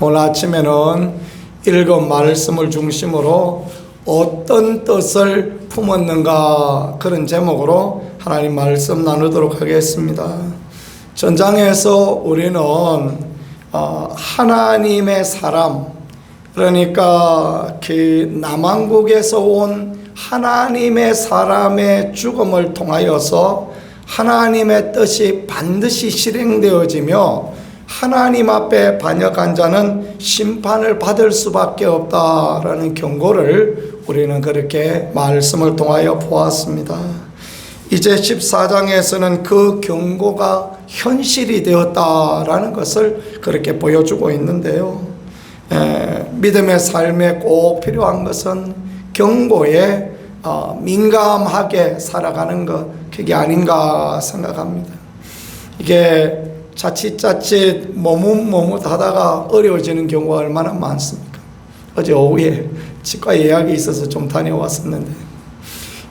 오늘 아침에는 읽은 말씀을 중심으로 어떤 뜻을 품었는가 그런 제목으로 하나님 말씀 나누도록 하겠습니다. 전장에서 우리는 하나님의 사람, 그러니까 그 남왕국에서 온 하나님의 사람의 죽음을 통하여서 하나님의 뜻이 반드시 실행되어지며 하나님 앞에 반역한 자는 심판을 받을 수밖에 없다라는 경고를 우리는 그렇게 말씀을 통하여 보았습니다. 이제 14장에서는 그 경고가 현실이 되었다라는 것을 그렇게 보여주고 있는데요. 믿음의 삶에 꼭 필요한 것은 경고에 민감하게 살아가는 것, 그게 아닌가 생각합니다. 이게 자칫 머뭇하다가 어려워지는 경우가 얼마나 많습니까? 어제 오후에 치과 예약이 있어서 좀 다녀왔었는데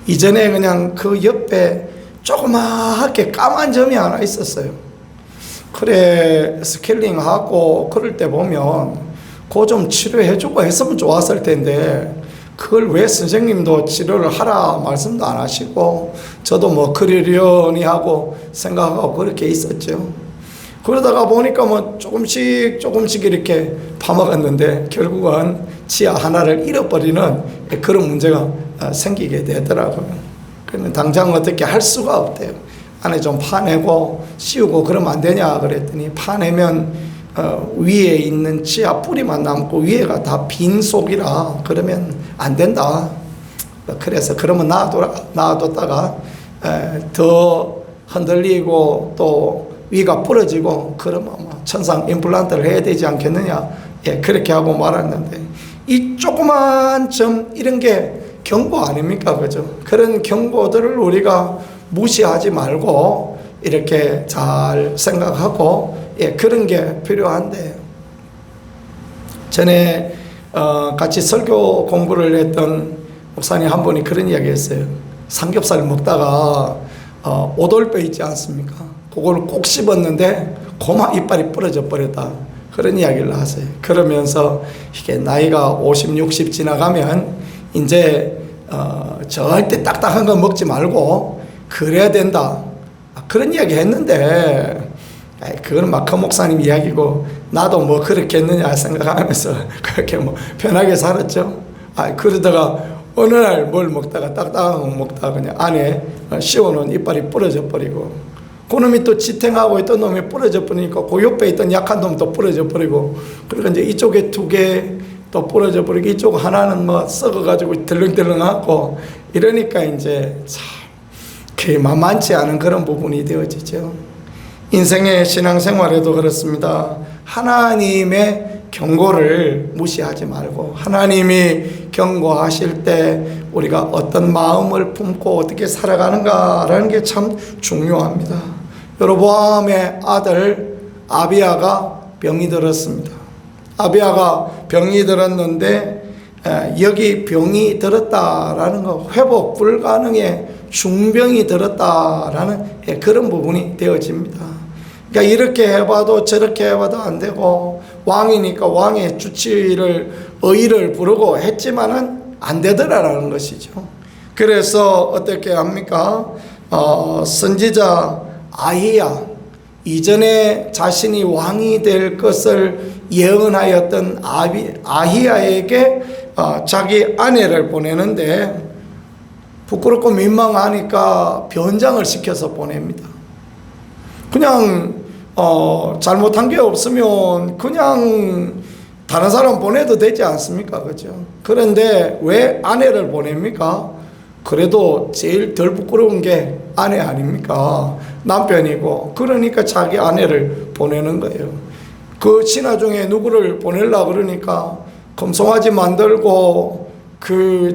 이전에 그냥 그 옆에 조그맣게 까만 점이 하나 있었어요. 그래 스케일링하고 그럴 때 보면 그거 좀 치료해주고 했으면 좋았을 텐데 그걸 왜 선생님도 치료를 하라 말씀도 안 하시고 저도 뭐 그러려니 하고 생각하고 그렇게 있었죠. 그러다가 보니까 뭐 조금씩 이렇게 파먹었는데 결국은 치아 하나를 잃어버리는 그런 문제가 생기게 되더라고요. 그러면 당장 어떻게 할 수가 없대요. 안에 좀 파내고 씌우고 그러면 안 되냐 그랬더니 파내면 위에 있는 치아 뿌리만 남고 위에가 다 빈 속이라 그러면 안 된다. 그래서 그러면 놔뒀다가 더 흔들리고 또 위가 부러지고 그러면 천상 임플란트를 해야 되지 않겠느냐, 그렇게 하고 말았는데 이 조그만 점 이런 게 경고 아닙니까? 그죠? 그런 경고들을 우리가 무시하지 말고 이렇게 잘 생각하고 그런 게 필요한데 전에 같이 설교 공부를 했던 목사님 한 분이 그런 이야기 했어요. 삼겹살 먹다가 오돌뼈 있지 않습니까? 그걸 꼭 씹었는데 고마 이빨이 부러져 버렸다. 그런 이야기를 하세요. 그러면서 이게 나이가 50, 60 지나가면 이제 절대 딱딱한 거 먹지 말고 그래야 된다. 그런 이야기 했는데 그건 막 그 목사님 이야기고 나도 뭐 그렇게 했느냐 생각하면서 그렇게 뭐 편하게 살았죠. 그러다가 어느 날 뭘 먹다가 딱딱한 거 먹다가 그냥 안에 씌워놓은 이빨이 부러져 버리고 그놈이 또 지탱하고 있던 놈이 부러져 버리니까 그 옆에 있던 약한 놈도 부러져 버리고 그러니까 이제 이쪽에 2개 또 부러져 버리고 이쪽 하나는 뭐 썩어가지고 덜렁덜렁하고 이러니까 이제 참 그게 만만치 않은 그런 부분이 되어지죠. 인생의 신앙생활에도 그렇습니다. 하나님의 경고를 무시하지 말고 하나님이 경고하실 때 우리가 어떤 마음을 품고 어떻게 살아가는가라는 게 참 중요합니다. 여로보암의 아들 아비야가 병이 들었습니다. 아비야가 병이 들었는데 여기 병이 들었다라는 거 회복 불가능의 중병이 들었다라는 그런 부분이 되어집니다. 그러니까 이렇게 해봐도 저렇게 해봐도 안 되고 왕이니까 왕의 의의를 부르고 했지만은 안 되더라라는 것이죠. 그래서 어떻게 합니까? 선지자 아히야, 이전에 자신이 왕이 될 것을 예언하였던 아히야에게 자기 아내를 보내는데 부끄럽고 민망하니까 변장을 시켜서 보냅니다. 그냥 잘못한 게 없으면 그냥 다른 사람 보내도 되지 않습니까? 그죠? 그런데 왜 아내를 보냅니까? 그래도 제일 덜 부끄러운 게 아내 아닙니까? 남편이고. 그러니까 자기 아내를 보내는 거예요. 그 신하 중에 누구를 보내려고 그러니까 검송아지 만들고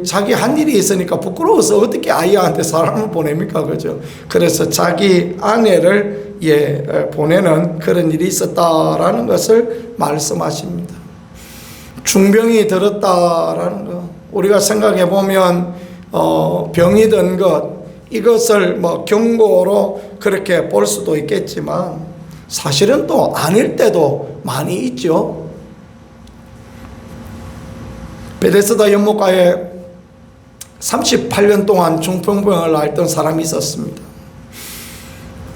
자기 한 일이 있으니까 부끄러워서 어떻게 아이한테 사람을 보냅니까? 그죠? 그래서 자기 아내를 보내는 그런 일이 있었다라는 것을 말씀하십니다. 중병이 들었다라는 거. 우리가 생각해 보면 병이 든 것, 이것을 뭐 경고로 그렇게 볼 수도 있겠지만 사실은 또 아닐 때도 많이 있죠. 베데스다 연못가에 38년 동안 중풍병을 앓던 사람이 있었습니다.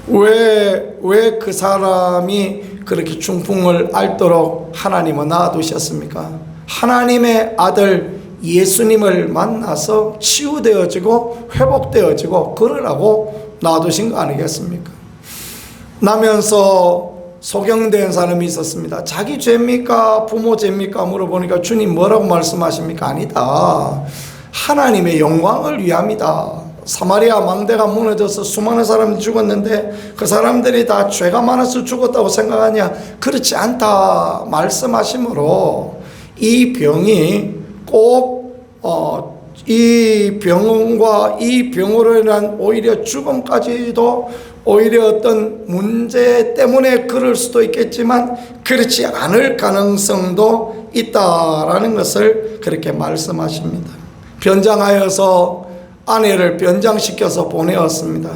왜 그 사람이 그렇게 중풍을 앓도록 하나님은 놔두셨습니까? 하나님의 아들 예수님을 만나서 치유되어지고 회복되어지고 그러라고 놔두신 거 아니겠습니까? 나면서 소경된 사람이 있었습니다. 자기 죄입니까? 부모 죄입니까? 물어보니까 주님 뭐라고 말씀하십니까? 아니다. 하나님의 영광을 위함이다. 사마리아 망대가 무너져서 수많은 사람이 죽었는데 그 사람들이 다 죄가 많아서 죽었다고 생각하냐? 그렇지 않다 말씀하심으로 이 병이 꼭 이 병과 이 병으로 인한 오히려 죽음까지도 오히려 어떤 문제 때문에 그럴 수도 있겠지만 그렇지 않을 가능성도 있다라는 것을 그렇게 말씀하십니다. 변장하여서 아내를 변장시켜서 보내었습니다.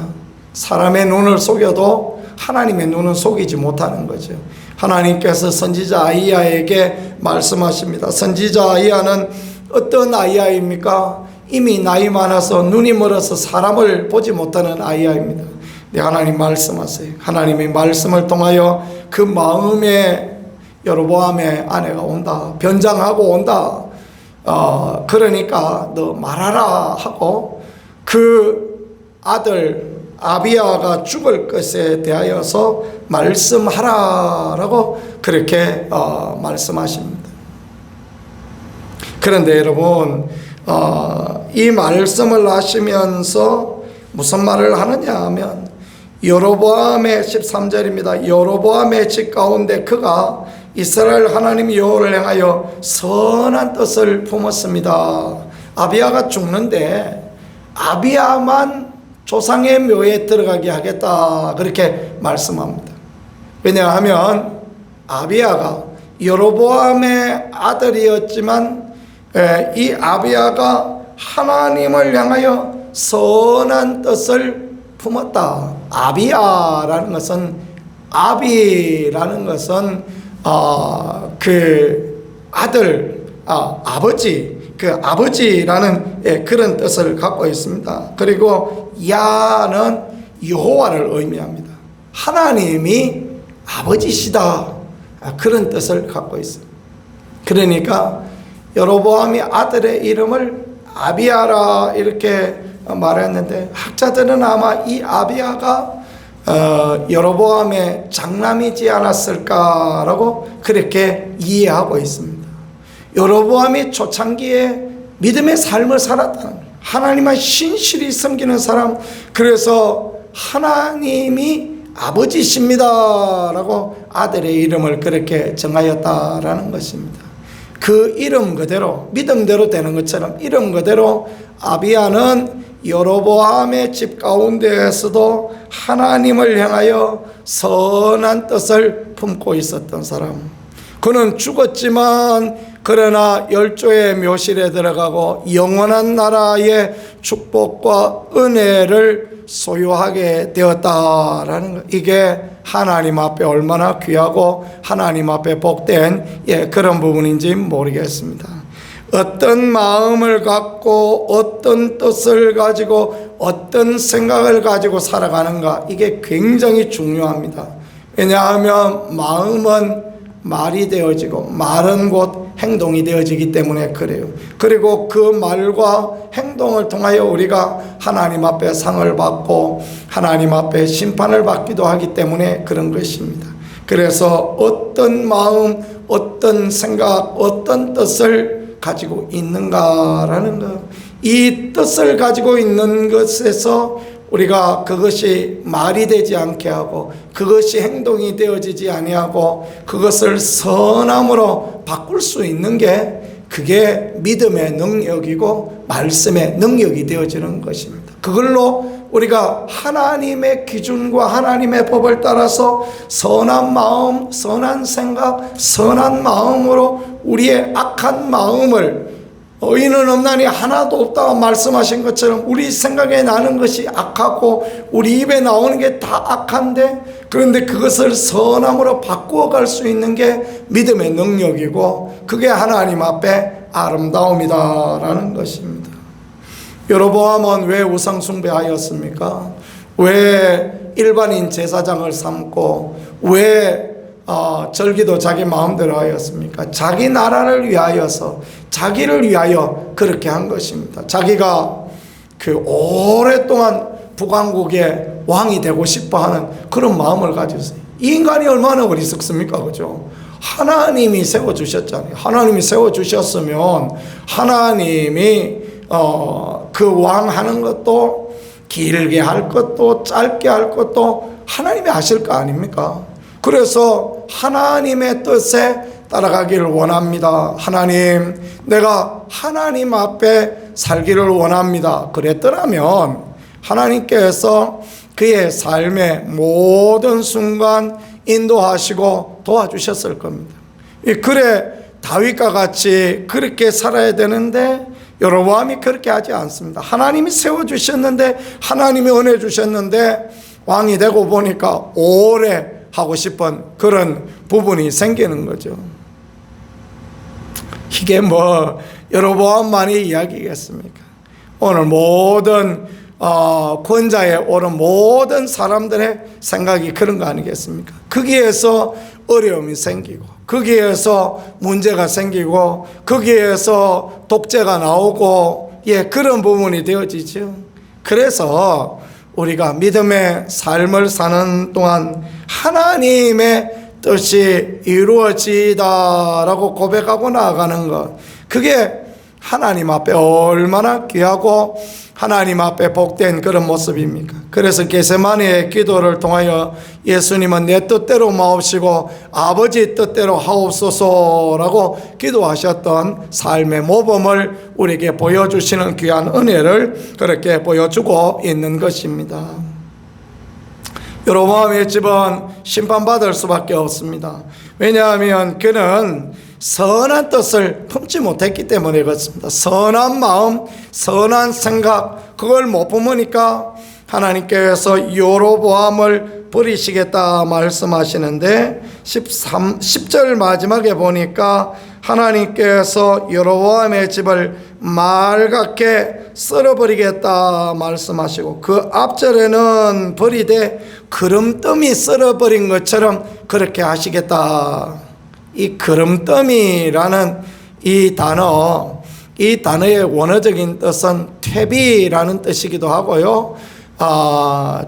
사람의 눈을 속여도 하나님의 눈은 속이지 못하는 거죠. 하나님께서 선지자 아이야에게 말씀하십니다. 선지자 아이야는 어떤 아이야입니까? 이미 나이 많아서 눈이 멀어서 사람을 보지 못하는 아이야입니다. 네, 하나님 말씀하세요. 하나님의 말씀을 통하여 그 마음에 여로보암의 아내가 온다. 변장하고 온다. 그러니까 너 말하라 하고 그 아들 아비야가 죽을 것에 대하여서 말씀하라라고 그렇게 말씀하십니다. 그런데 여러분 이 말씀을 하시면서 무슨 말을 하느냐 하면 여로보암의 13절입니다. 여로보암의 집 가운데 그가 이스라엘 하나님 여호와를 향하여 선한 뜻을 품었습니다. 아비야가 죽는데 아비야만 조상의 묘에 들어가게 하겠다 그렇게 말씀합니다. 왜냐하면 아비야가 여로보암의 아들이었지만 이 아비야가 하나님을 향하여 선한 뜻을 품었다. 아비야라는 것은 아비라는 것은 그 아들 아버지 그 아버지라는 그런 뜻을 갖고 있습니다. 그리고 야는 여호와를 의미합니다. 하나님이 아버지시다 그런 뜻을 갖고 있어요. 그러니까 여로보암이 아들의 이름을 아비야라 이렇게 말했는데 학자들은 아마 이 아비야가 여로보암의 장남이지 않았을까라고 그렇게 이해하고 있습니다. 여로보암이 초창기에 믿음의 삶을 살았다는 하나님을 신실히 섬기는 사람, 그래서 하나님이 아버지십니다 라고 아들의 이름을 그렇게 정하였다라는 것입니다. 그 이름 그대로 믿음대로 되는 것처럼 이름 그대로 아비야는 여로보암의 집 가운데에서도 하나님을 향하여 선한 뜻을 품고 있었던 사람. 그는 죽었지만 그러나 열조의 묘실에 들어가고 영원한 나라의 축복과 은혜를 소유하게 되었다라는 것. 이게 하나님 앞에 얼마나 귀하고 하나님 앞에 복된 그런 부분인지 모르겠습니다. 어떤 마음을 갖고 어떤 뜻을 가지고 어떤 생각을 가지고 살아가는가, 이게 굉장히 중요합니다. 왜냐하면 마음은 말이 되어지고 말은 곧 행동이 되어지기 때문에 그래요. 그리고 그 말과 행동을 통하여 우리가 하나님 앞에 상을 받고 하나님 앞에 심판을 받기도 하기 때문에 그런 것입니다. 그래서 어떤 마음, 어떤 생각, 어떤 뜻을 가지고 있는가라는 것, 이 뜻을 가지고 있는 것에서 우리가 그것이 말이 되지 않게 하고 그것이 행동이 되어지지 아니하고 그것을 선함으로 바꿀 수 있는 게, 그게 믿음의 능력이고 말씀의 능력이 되어지는 것입니다. 그걸로 우리가 하나님의 기준과 하나님의 법을 따라서 선한 마음, 선한 생각, 선한 마음으로 우리의 악한 마음을, 의인은 없나니 하나도 없다고 말씀하신 것처럼 우리 생각에 나는 것이 악하고 우리 입에 나오는 게 다 악한데, 그런데 그것을 선함으로 바꾸어 갈 수 있는 게 믿음의 능력이고 그게 하나님 앞에 아름다움이다라는 것입니다. 여로보암은 왜 우상 숭배하였습니까? 왜 일반인 제사장을 삼고 왜 절기도 자기 마음대로 하였습니까? 자기 나라를 위하여서, 자기를 위하여 그렇게 한 것입니다. 자기가 그 오랫동안 북왕국의 왕이 되고 싶어하는 그런 마음을 가졌어요. 이 인간이 얼마나 어리석습니까? 그죠? 하나님이 세워주셨잖아요. 하나님이 세워주셨으면 하나님이 그 왕 하는 것도, 길게 할 것도 짧게 할 것도 하나님이 하실 거 아닙니까? 그래서 하나님의 뜻에 따라가기를 원합니다. 하나님, 내가 하나님 앞에 살기를 원합니다. 그랬더라면 하나님께서 그의 삶의 모든 순간 인도하시고 도와주셨을 겁니다. 그래 다윗과 같이 그렇게 살아야 되는데 여로보암이 그렇게 하지 않습니다. 하나님이 세워주셨는데, 하나님이 은혜 주셨는데 왕이 되고 보니까 오래 하고 싶은 그런 부분이 생기는 거죠. 이게 뭐 여로보암만의 이야기겠습니까? 오늘 모든 권자에 오른 모든 사람들의 생각이 그런 거 아니겠습니까? 거기에서 어려움이 생기고, 거기에서 문제가 생기고, 거기에서 독재가 나오고, 그런 부분이 되어지죠. 그래서 우리가 믿음의 삶을 사는 동안 하나님의 뜻이 이루어지다라고 고백하고 나아가는 것, 그게 하나님 앞에 얼마나 귀하고 하나님 앞에 복된 그런 모습입니까? 그래서 겟세마네의 기도를 통하여 예수님은 내 뜻대로 마옵시고 아버지 뜻대로 하옵소서라고 기도하셨던 삶의 모범을 우리에게 보여주시는 귀한 은혜를 그렇게 보여주고 있는 것입니다. 여로보암의 집은 심판받을 수밖에 없습니다. 왜냐하면 그는 선한 뜻을 품지 못했기 때문에 그렇습니다. 선한 마음, 선한 생각, 그걸 못 품으니까 하나님께서 여로보암을 버리시겠다 말씀하시는데 10절 마지막에 보니까 하나님께서 여로보암의 집을 맑게 썰어버리겠다 말씀하시고, 그 앞절에는 버리되 그름뜸이 썰어버린 것처럼 그렇게 하시겠다. 이 그름더미라는 이 단어의 원어적인 뜻은 퇴비라는 뜻이기도 하고요.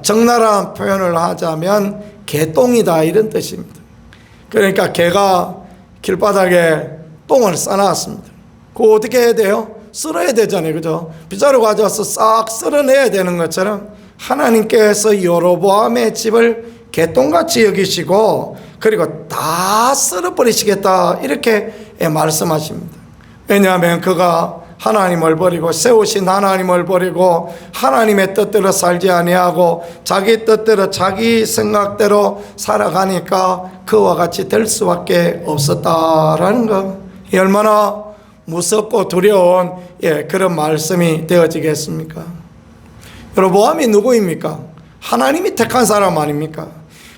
적나라한 표현을 하자면 개똥이다 이런 뜻입니다. 그러니까 개가 길바닥에 똥을 싸놨습니다. 그거 어떻게 해야 돼요? 쓸어야 되잖아요. 그죠? 빗자루 가져와서 싹 쓸어내야 되는 것처럼 하나님께서 여로보암의 집을 개똥같이 여기시고 그리고 다 쓸어버리시겠다 이렇게 말씀하십니다. 왜냐하면 그가 하나님을 버리고, 세우신 하나님을 버리고 하나님의 뜻대로 살지 아니하고 자기 뜻대로 자기 생각대로 살아가니까 그와 같이 될 수밖에 없었다라는 것, 얼마나 무섭고 두려운 그런 말씀이 되어지겠습니까? 여로보암이 누구입니까? 하나님이 택한 사람 아닙니까?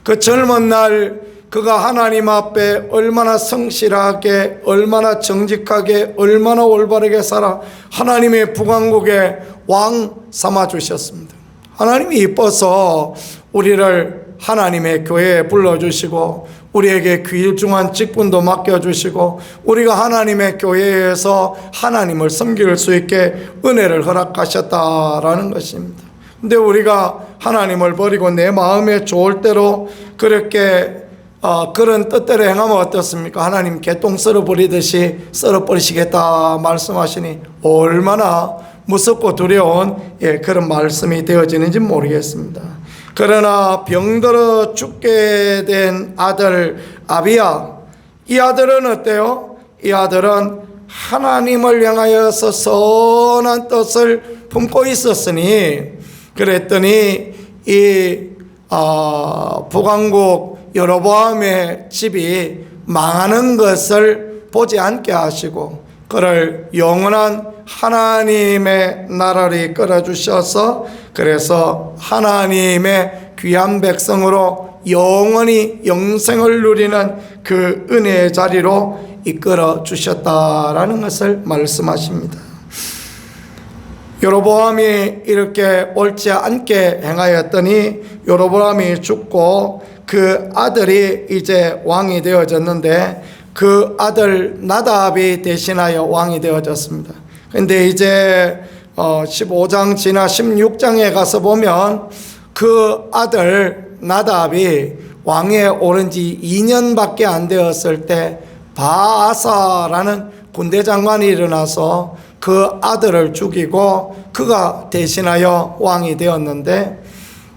그 젊은 날 그가 하나님 앞에 얼마나 성실하게, 얼마나 정직하게, 얼마나 올바르게 살아 하나님의 북왕국의 왕 삼아주셨습니다. 하나님이 이뻐서 우리를 하나님의 교회에 불러주시고 우리에게 귀중한 직분도 맡겨주시고 우리가 하나님의 교회에서 하나님을 섬길 수 있게 은혜를 허락하셨다라는 것입니다. 근데 우리가 하나님을 버리고 내 마음에 좋을 대로 그렇게 그런 뜻대로 행하면 어떻습니까? 하나님 개똥 썰어버리듯이 썰어버리시겠다 말씀하시니 얼마나 무섭고 두려운 그런 말씀이 되어지는지 모르겠습니다. 그러나 병들어 죽게 된 아들 아비야, 이 아들은 어때요? 이 아들은 하나님을 향하여서 선한 뜻을 품고 있었으니, 그랬더니 이 북왕국 여로보암의 집이 망하는 것을 보지 않게 하시고 그를 영원한 하나님의 나라를 이끌어 주셔서, 그래서 하나님의 귀한 백성으로 영원히 영생을 누리는 그 은혜의 자리로 이끌어 주셨다라는 것을 말씀하십니다. 여로보암이 이렇게 옳지 않게 행하였더니 여로보암이 죽고 그 아들이 이제 왕이 되어졌는데 그 아들 나답이 대신하여 왕이 되어졌습니다. 근데 이제 15장 지나 16장에 가서 보면 그 아들 나답이 왕에 오른 지 2년밖에 안 되었을 때 바아사라는 군대 장관이 일어나서 그 아들을 죽이고 그가 대신하여 왕이 되었는데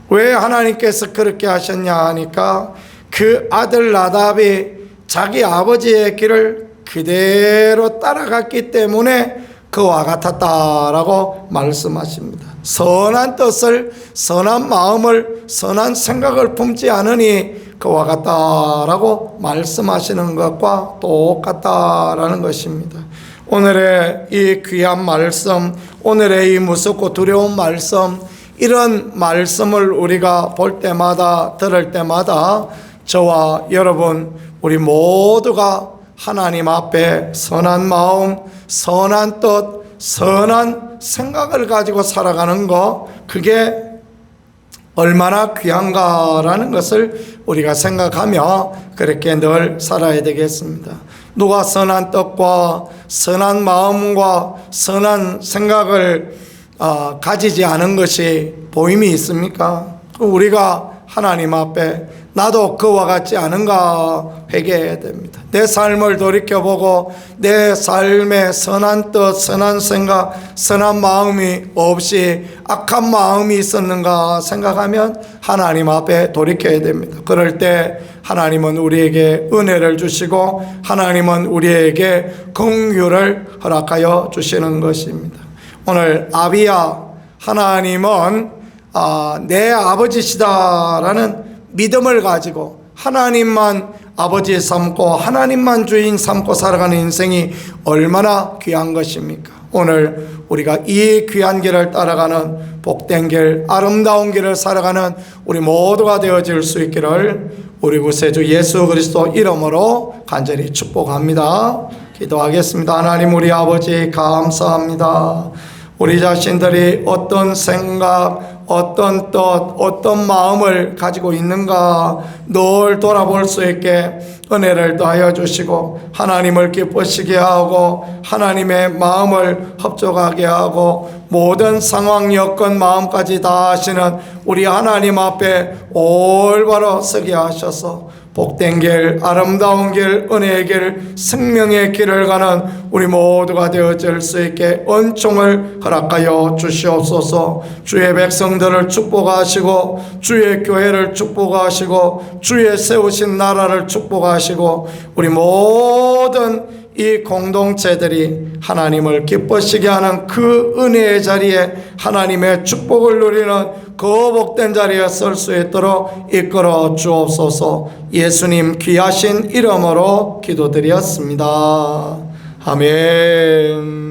왜 하나님께서 그렇게 하셨냐 하니까 그 아들 나답이 자기 아버지의 길을 그대로 따라갔기 때문에 그와 같았다라고 말씀하십니다. 선한 뜻을, 선한 마음을, 선한 생각을 품지 않으니 그와 같다라고 말씀하시는 것과 똑같다라는 것입니다. 오늘의 이 귀한 말씀, 오늘의 이 무섭고 두려운 말씀, 이런 말씀을 우리가 볼 때마다, 들을 때마다 저와 여러분 우리 모두가 하나님 앞에 선한 마음, 선한 뜻, 선한 생각을 가지고 살아가는 것, 그게 얼마나 귀한가라는 것을 우리가 생각하며 그렇게 늘 살아야 되겠습니다. 누가 선한 뜻과 선한 마음과 선한 생각을 가지지 않은 것이 보임이 있습니까? 우리가 하나님 앞에 나도 그와 같지 않은가 회개해야 됩니다. 내 삶을 돌이켜보고 내 삶에 선한 뜻, 선한 생각, 선한 마음이 없이 악한 마음이 있었는가 생각하면 하나님 앞에 돌이켜야 됩니다. 그럴 때 하나님은 우리에게 은혜를 주시고 하나님은 우리에게 긍휼을 허락하여 주시는 것입니다. 오늘 아비야, 하나님은 내 아버지시다라는 믿음을 가지고 하나님만 아버지 삼고 하나님만 주인 삼고 살아가는 인생이 얼마나 귀한 것입니까? 오늘 우리가 이 귀한 길을 따라가는 복된 길, 아름다운 길을 살아가는 우리 모두가 되어질 수 있기를 우리 구세주 예수 그리스도 이름으로 간절히 축복합니다. 기도하겠습니다. 하나님 우리 아버지 감사합니다. 우리 자신들이 어떤 생각, 어떤 뜻, 어떤 마음을 가지고 있는가 늘 돌아볼 수 있게 은혜를 더하여 주시고 하나님을 기쁘시게 하고 하나님의 마음을 합족하게 하고 모든 상황, 여건, 마음까지 다 하시는 우리 하나님 앞에 올바로 서게 하셔서 복된 길, 아름다운 길, 은혜의 길, 생명의 길을 가는 우리 모두가 되어질 수 있게 은총을 허락하여 주시옵소서. 주의 백성들을 축복하시고 주의 교회를 축복하시고 주의 세우신 나라를 축복하시고 우리 모든 이 공동체들이 하나님을 기쁘시게 하는 그 은혜의 자리에 하나님의 축복을 누리는 그 복된 자리에 설 수 있도록 이끌어 주옵소서. 예수님 귀하신 이름으로 기도드렸습니다. 아멘.